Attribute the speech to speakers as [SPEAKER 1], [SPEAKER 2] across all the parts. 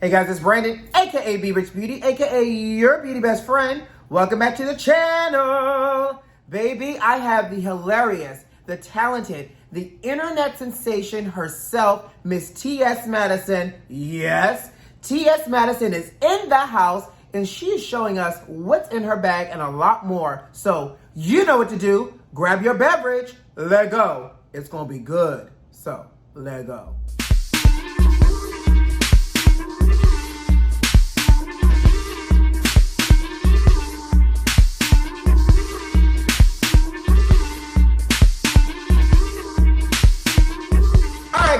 [SPEAKER 1] Hey guys, it's Brandon, aka B.Rich Beauty, aka your beauty best friend. Welcome back to the channel. Baby, I have the hilarious, the talented, the internet sensation herself, Miss T.S. Madison. Yes, T.S. Madison is in the house and she is showing us what's in her bag and a lot more. So you know what to do. Grab your beverage. Let go. It's gonna be good. So let go.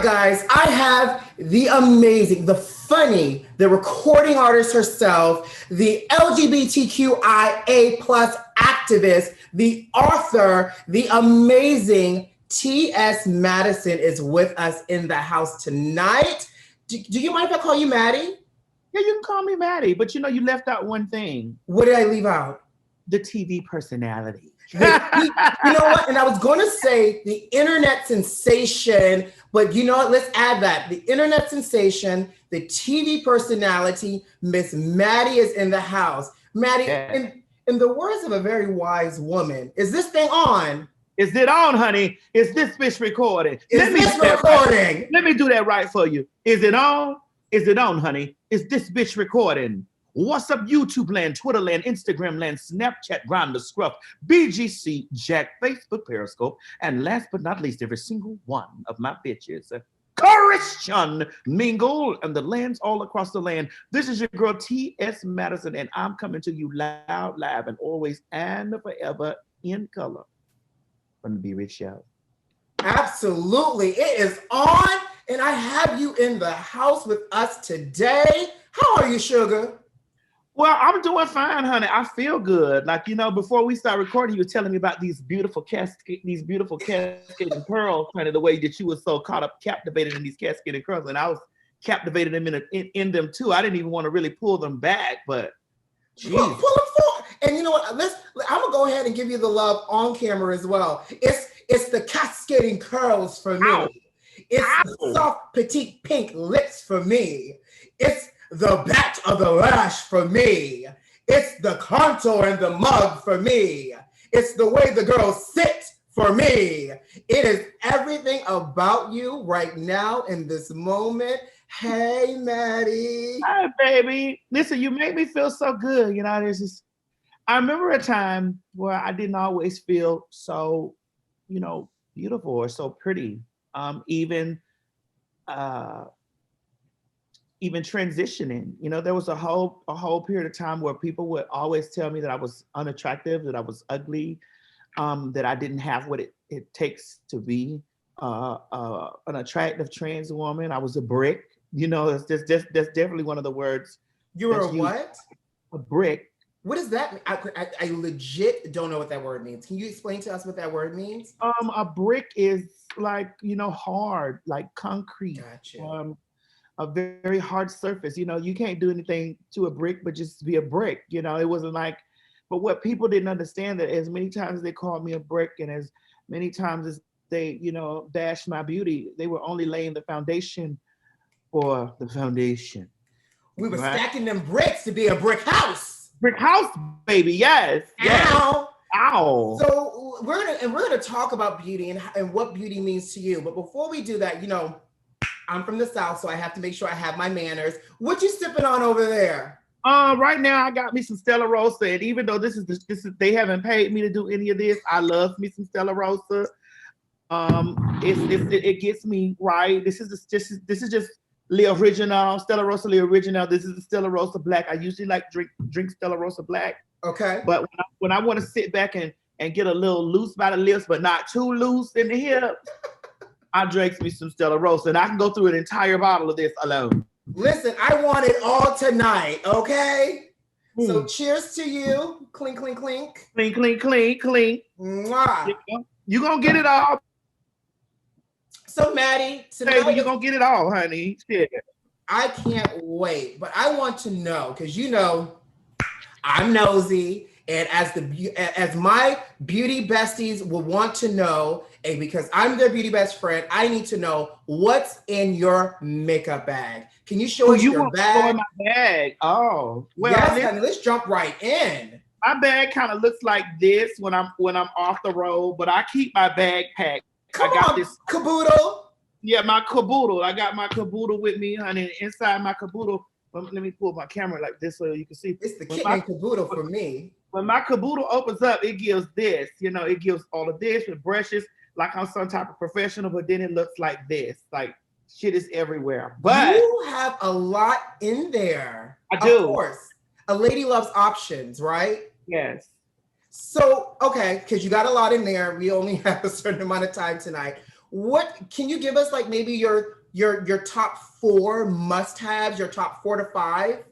[SPEAKER 1] Guys, I have the amazing, the funny, the recording artist herself, the LGBTQIA plus activist, the author, the amazing T.S. Madison is with us in the house tonight. Do you mind if I call you Maddie?
[SPEAKER 2] Yeah, you can call me Maddie, but you know, you left out one thing.
[SPEAKER 1] What did I leave out?
[SPEAKER 2] The TV personality.
[SPEAKER 1] You know what? And I was going to say the internet sensation, but you know what? Let's add that. The internet sensation, the TV personality, Miss Maddie is in the house. Maddie,
[SPEAKER 2] Yeah.
[SPEAKER 1] in the words of a very wise woman, is this thing on?
[SPEAKER 2] Is it on, honey? Is this bitch recording?
[SPEAKER 1] Is this recording?
[SPEAKER 2] Right. Let me do that right for you. Is it on? Is it on, honey? Is this bitch recording? What's up, YouTube land, Twitter land, Instagram land, Snapchat, Grindr, Scruff, BGC, Jack, Facebook, Periscope, and last but not least, every single one of my bitches, Christian Mingle, and the lands all across the land. This is your girl, T.S. Madison, and I'm coming to you loud, live, and always and forever in color from the B.Rich Show.
[SPEAKER 1] Absolutely. It is on, and I have you in the house with us today. How are you, sugar?
[SPEAKER 2] Well, I'm doing fine, honey. I feel good. Like, you know, before we start recording, you were telling me about these beautiful cascading curls, kind of the way that you were so captivated in these cascading curls, and I was captivated in them too. I didn't even want to really pull them back, but
[SPEAKER 1] pull them forward. And you know what? I'm gonna go ahead and give you the love on camera as well. It's the cascading curls for me.
[SPEAKER 2] Ow.
[SPEAKER 1] It's the soft petite pink lips for me. It's the back of the lash for me. It's the contour and the mug for me. It's the way the girls sit for me. It is everything about you right now in this moment. Hey, Maddie.
[SPEAKER 2] Hi, baby. Listen, you make me feel so good. You know, I remember a time where I didn't always feel so, you know, beautiful or so pretty. Even transitioning, you know, there was a whole period of time where people would always tell me that I was unattractive, that I was ugly, that I didn't have what it takes to be an attractive trans woman. I was a brick, you know. That's definitely one of the words.
[SPEAKER 1] You were a what?
[SPEAKER 2] A brick.
[SPEAKER 1] What does that mean? I legit don't know what that word means. Can you explain to us what that word means?
[SPEAKER 2] A brick is like, you know, hard, like concrete.
[SPEAKER 1] Gotcha.
[SPEAKER 2] A very hard surface. You know, you can't do anything to a brick but just be a brick. You know, it wasn't like, but what people didn't understand, that as many times as they called me a brick and as many times as they, you know, bashed my beauty, they were only laying the foundation for the foundation.
[SPEAKER 1] We were stacking them bricks to be a brick house.
[SPEAKER 2] Brick house, baby, yes.
[SPEAKER 1] Ow.
[SPEAKER 2] Ow.
[SPEAKER 1] So we're gonna talk about beauty and what beauty means to you. But before we do that, you know, I'm from the South, so I have to make sure I have my manners. What you sipping on over there?
[SPEAKER 2] Right now I got me some Stella Rosa, and even though this is they haven't paid me to do any of this, I love me some Stella Rosa. It gets me right. This is just the original Stella Rosa, the original. This is the Stella Rosa Black. I usually like drink Stella Rosa Black.
[SPEAKER 1] Okay.
[SPEAKER 2] But when I want to sit back and get a little loose by the lips, but not too loose in the hip, I drank me some Stella Rosa, and I can go through an entire bottle of this alone.
[SPEAKER 1] Listen, I want it all tonight, okay? So cheers to you. Clink, clink, clink.
[SPEAKER 2] Clink, clink, clink, clink.
[SPEAKER 1] Mwah.
[SPEAKER 2] You gonna get it all.
[SPEAKER 1] So Maddie, tonight
[SPEAKER 2] you're gonna get it all, honey. Shit.
[SPEAKER 1] I can't wait, but I want to know, because you know, I'm nosy. And as my beauty besties will want to know, and because I'm their beauty best friend, I need to know what's in your makeup bag. Can you show
[SPEAKER 2] Oh,
[SPEAKER 1] us
[SPEAKER 2] you
[SPEAKER 1] your
[SPEAKER 2] want to go in
[SPEAKER 1] bag?
[SPEAKER 2] my bag? Oh, well,
[SPEAKER 1] Yes, honey. Let's jump right in.
[SPEAKER 2] my bag kind of looks like this when I'm off the road, but I keep my bag packed.
[SPEAKER 1] Come
[SPEAKER 2] I got
[SPEAKER 1] on,
[SPEAKER 2] this.
[SPEAKER 1] caboodle.
[SPEAKER 2] Yeah, my caboodle. I got my caboodle with me, honey. Inside my caboodle, let me pull my camera like this so you can see.
[SPEAKER 1] It's the
[SPEAKER 2] When
[SPEAKER 1] kitten
[SPEAKER 2] my,
[SPEAKER 1] and caboodle for me.
[SPEAKER 2] when my caboodle opens up, it gives this. It gives all of this with brushes, like I'm some type of professional. But then it looks like this, like shit is everywhere. But
[SPEAKER 1] You have a lot in there.
[SPEAKER 2] I
[SPEAKER 1] Of
[SPEAKER 2] do.
[SPEAKER 1] course. A lady loves options, right?
[SPEAKER 2] Yes.
[SPEAKER 1] So, okay, because you got a lot in there. We only have a certain amount of time tonight. What can you give us, like maybe your top 4 must-haves, your top 4 to 5?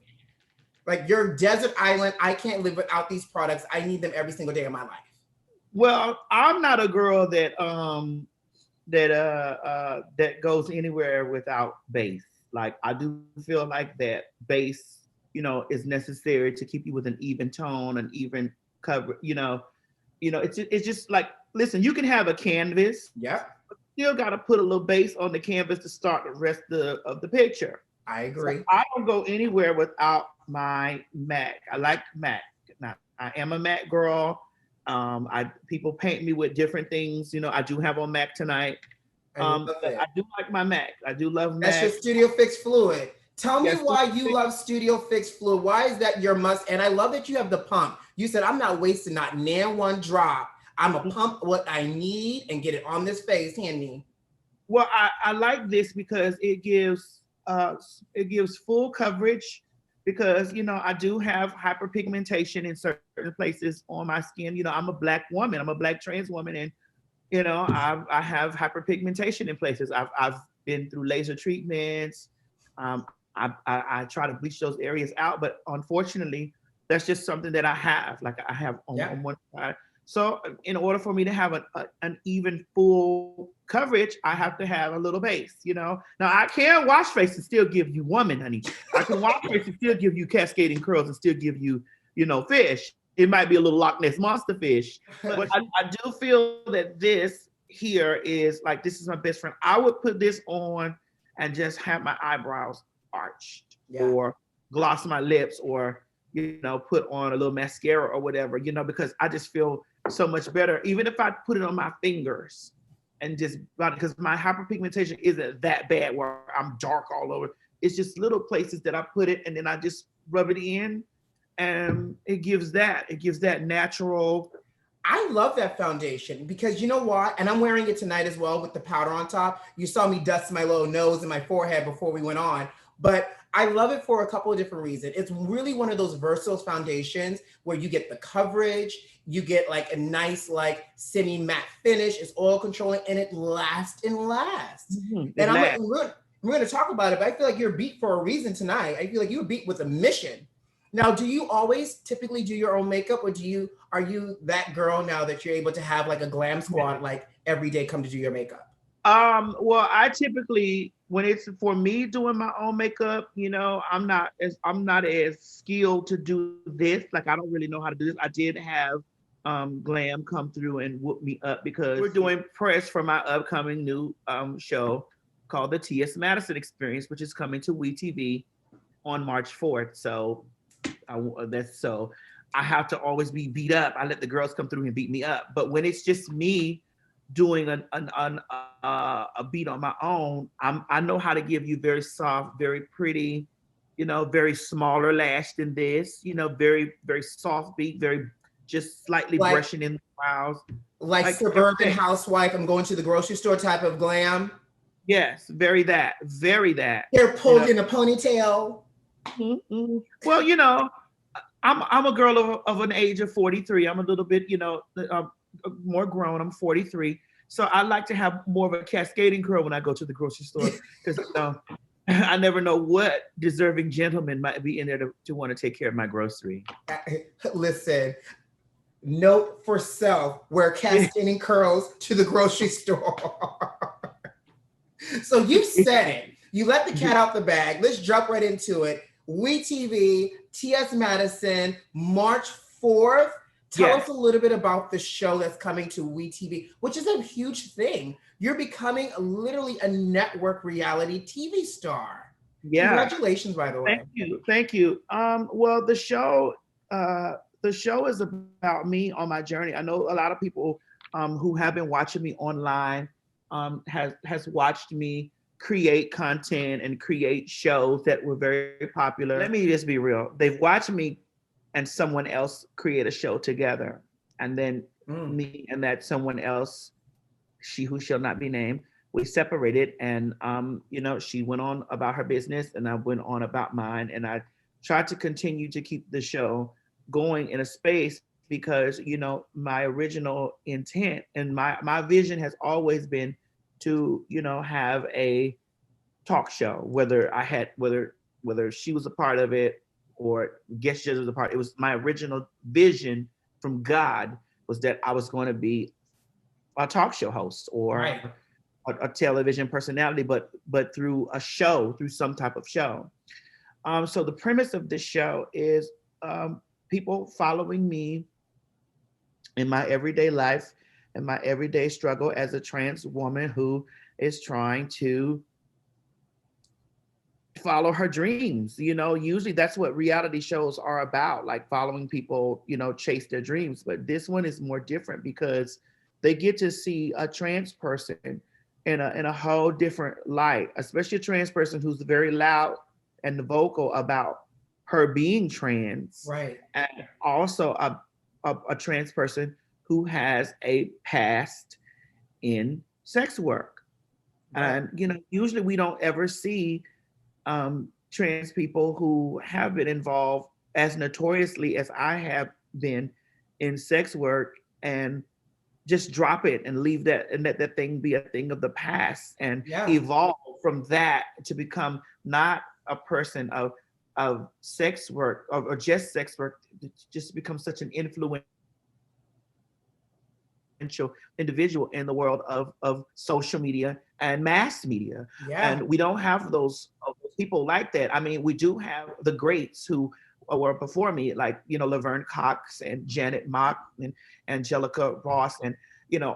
[SPEAKER 1] Like your desert island, I can't live without these products. I need them every single day of my life.
[SPEAKER 2] Well, I'm not a girl that goes anywhere without base. Like I do feel like that base, is necessary to keep you with an even tone, an even cover. It's just like, listen, you can have a canvas.
[SPEAKER 1] Yeah,
[SPEAKER 2] Still got to put a little base on the canvas to start the rest of the picture.
[SPEAKER 1] I agree.
[SPEAKER 2] So I don't go anywhere without my MAC. I like MAC. Now, I am a MAC girl. People paint me with different things. I do have on MAC tonight. I do like my MAC. I do love MAC.
[SPEAKER 1] That's your Studio Fix Fluid. Tell me
[SPEAKER 2] Yes,
[SPEAKER 1] why you love Studio Fix Fluid. Why is that your must? And I love that you have the pump. You said, I'm not wasting not near one drop. I'm a pump what I need and get it on this face. Hand me.
[SPEAKER 2] Well, I like this because it gives full coverage because I do have hyperpigmentation in certain places on my skin. I'm a Black woman. I'm a Black trans woman, and I have hyperpigmentation in places. I've been through laser treatments. I try to bleach those areas out, but unfortunately, that's just something that I have. Like I have on one side. So in order for me to have an even full coverage, I have to have a little base, Now I can wash face and still give you woman, honey. I can wash face and still give you cascading curls and still give you, fish. It might be a little Loch Ness monster fish, but I do feel that this here is like, this is my best friend. I would put this on and just have my eyebrows arched or gloss my lips or, put on a little mascara or whatever, because I just feel so much better. Even if I put it on my fingers and just, because my hyperpigmentation isn't that bad where I'm dark all over. It's just little places that I put it and then I just rub it in and it gives that natural.
[SPEAKER 1] I love that foundation because you know what? And I'm wearing it tonight as well with the powder on top. You saw me dust my little nose and my forehead before we went on, but I love it for a couple of different reasons. It's really one of those versatile foundations where you get the coverage, you get like a nice like semi-matte finish, it's oil controlling, and it lasts and lasts. Mm-hmm. And we're going to talk about it, but I feel like you're beat for a reason tonight. I feel like you're beat with a mission. Now, do you always typically do your own makeup, or are you that girl now that you're able to have like a glam squad like every day come to do your makeup?
[SPEAKER 2] Well, I typically, when it's for me doing my own makeup, I'm not as skilled to do this. Like I don't really know how to do this. I did have Glam come through and whoop me up because we're doing press for my upcoming new show called the T.S. Madison Experience, which is coming to WeTV on March 4th. So I have to always be beat up. I let the girls come through and beat me up. But when it's just me doing a beat on my own, I know how to give you very soft, very pretty, very smaller lash than this, very, very soft beat, very just slightly brushing in the brows.
[SPEAKER 1] Like suburban housewife, I'm going to the grocery store type of glam.
[SPEAKER 2] Yes, very that.
[SPEAKER 1] They're pulled in a ponytail.
[SPEAKER 2] Mm-hmm. Well, I'm a girl of an age of 43. I'm a little bit, more grown. I'm 43. So I like to have more of a cascading curl when I go to the grocery store because I never know what deserving gentleman might be in there to want to take care of my grocery.
[SPEAKER 1] Listen, note for self, wear cascading curls to the grocery store. So you said it. You let the cat out the bag. Let's jump right into it. WeTV, T.S. Madison, March 4th. Tell
[SPEAKER 2] Yes.
[SPEAKER 1] us a little bit about the show that's coming to WeTV, which is a huge thing. You're becoming literally a network reality TV star.
[SPEAKER 2] Yeah.
[SPEAKER 1] Congratulations, by the way.
[SPEAKER 2] Thank you. Thank you. Well, the show is about me on my journey. I know a lot of people who have been watching me online has watched me create content and create shows that were very popular. Let me just be real. They've watched me and someone else create a show together, and then
[SPEAKER 1] Mm.
[SPEAKER 2] me and that someone else, she who shall not be named, we separated, and she went on about her business and I went on about mine, and I tried to continue to keep the show going in a space because my original intent and my vision has always been to have a talk show, whether she was a part of it or guest judge was a part. It was my original vision from God was that I was going to be a talk show host or
[SPEAKER 1] Right.
[SPEAKER 2] a television personality, but through a show, through some type of show. So the premise of this show is people following me in my everyday life and my everyday struggle as a trans woman who is trying to follow her dreams. Usually that's what reality shows are about, like following people, chase their dreams. But this one is more different because they get to see a trans person in a whole different light, especially a trans person who's very loud and vocal about her being trans,
[SPEAKER 1] Right.
[SPEAKER 2] and also a trans person who has a past in sex work.
[SPEAKER 1] Right.
[SPEAKER 2] And usually we don't ever see trans people who have been involved as notoriously as I have been in sex work and just drop it and leave that and let that thing be a thing of the past and
[SPEAKER 1] Yeah.
[SPEAKER 2] evolve from that to become not a person of sex work or just sex work, just become such an influential individual in the world of social media and mass media.
[SPEAKER 1] Yeah.
[SPEAKER 2] And we don't have those people like that. I mean, we do have the greats who were before me, like, Laverne Cox and Janet Mock and Angelica Ross and,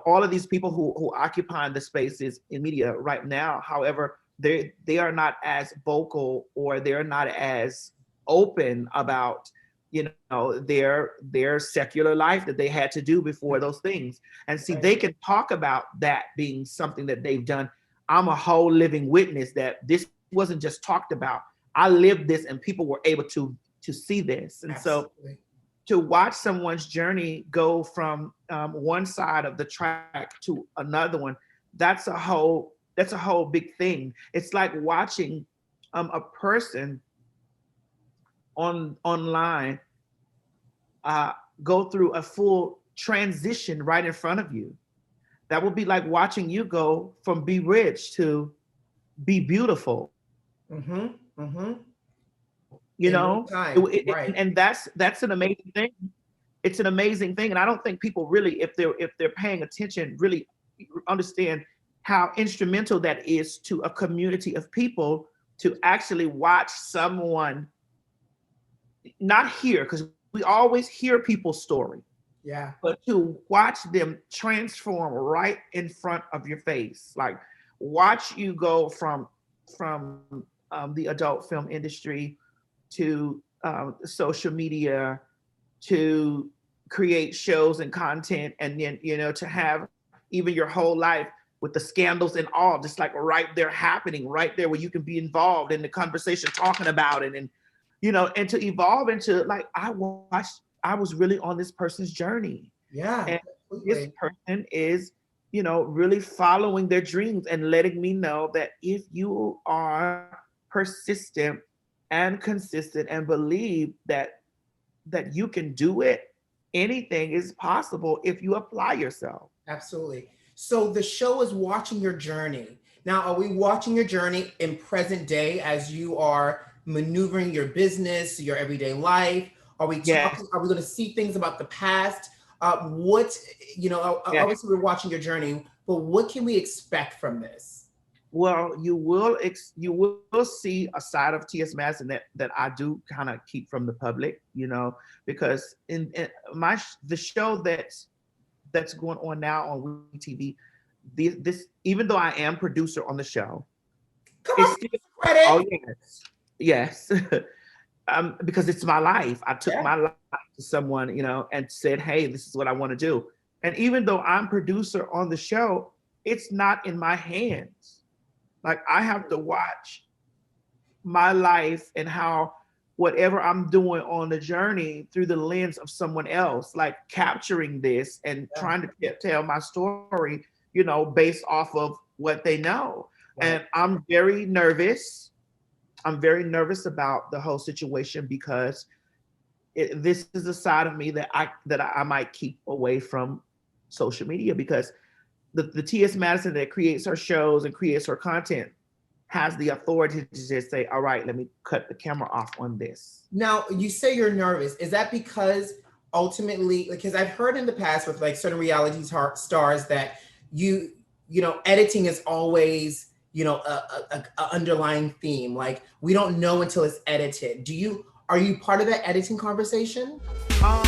[SPEAKER 2] all of these people who occupy the spaces in media right now. However, they are not as vocal or they're not as open about their secular life that they had to do before those things. And see,
[SPEAKER 1] Right.
[SPEAKER 2] they can talk about that being something that they've done. I'm a whole living witness that this wasn't just talked about. I lived this and people were able to see this. And so
[SPEAKER 1] Absolutely.
[SPEAKER 2] to watch someone's journey go from one side of the track to another one, that's a whole big thing. It's like watching a person online uh, go through a full transition right in front of you. That would be like watching you go from be rich to be beautiful.
[SPEAKER 1] Mm-hmm. Mm-hmm.
[SPEAKER 2] You
[SPEAKER 1] In no
[SPEAKER 2] know,
[SPEAKER 1] time. Right.
[SPEAKER 2] and that's an amazing thing. It's an amazing thing, and I don't think people really, if they're paying attention, really understand how instrumental that is to a community of people to actually watch someone not hear, because we always hear people's story,
[SPEAKER 1] Yeah.
[SPEAKER 2] but to watch them transform right in front of your face, like watch you go from the adult film industry to social media to create shows and content, and then to have even your whole life with the scandals and all just like right there happening right there where you can be involved in the conversation talking about it, and to evolve into like I was really on this person's journey,
[SPEAKER 1] Yeah.
[SPEAKER 2] and this
[SPEAKER 1] Completely.
[SPEAKER 2] person is really following their dreams and letting me know that if you are persistent and consistent and believe that you can do it, anything is possible if you apply yourself.
[SPEAKER 1] Absolutely. So the show is watching your journey. Now, are we watching your journey in present day as you are maneuvering your business, your everyday life? Are we
[SPEAKER 2] Yes,
[SPEAKER 1] talking? Are we going to see things about the past? What
[SPEAKER 2] yes.
[SPEAKER 1] Obviously, we're watching your journey, but what can we expect from this?
[SPEAKER 2] Well, you will see a side of T.S. Madison that I do kind of keep from the public, because in the show that's going on now on WeTV, this even though I am producer on the show,
[SPEAKER 1] Come
[SPEAKER 2] it's
[SPEAKER 1] on,
[SPEAKER 2] still,
[SPEAKER 1] credit.
[SPEAKER 2] oh yes, because it's my life. I took
[SPEAKER 1] Yeah.
[SPEAKER 2] my life to someone, and said, hey, this is what I want to do. And even though I'm producer on the show, it's not in my hands. Like I have to watch my life and how whatever I'm doing on the journey through the lens of someone else, like capturing this and
[SPEAKER 1] Yeah.
[SPEAKER 2] trying to tell my story, based off of what they know.
[SPEAKER 1] Right.
[SPEAKER 2] And I'm very nervous. I'm very nervous about the whole situation because this is a side of me that I might keep away from social media, because the T.S. Madison that creates her shows and creates her content has the authority to just say, all right, let me cut the camera off on this.
[SPEAKER 1] Now, you say you're nervous. Is that because ultimately, because I've heard in the past with like certain reality stars that editing is always, a underlying theme. Like we don't know until it's edited. Are you part of that editing conversation?
[SPEAKER 2] Um,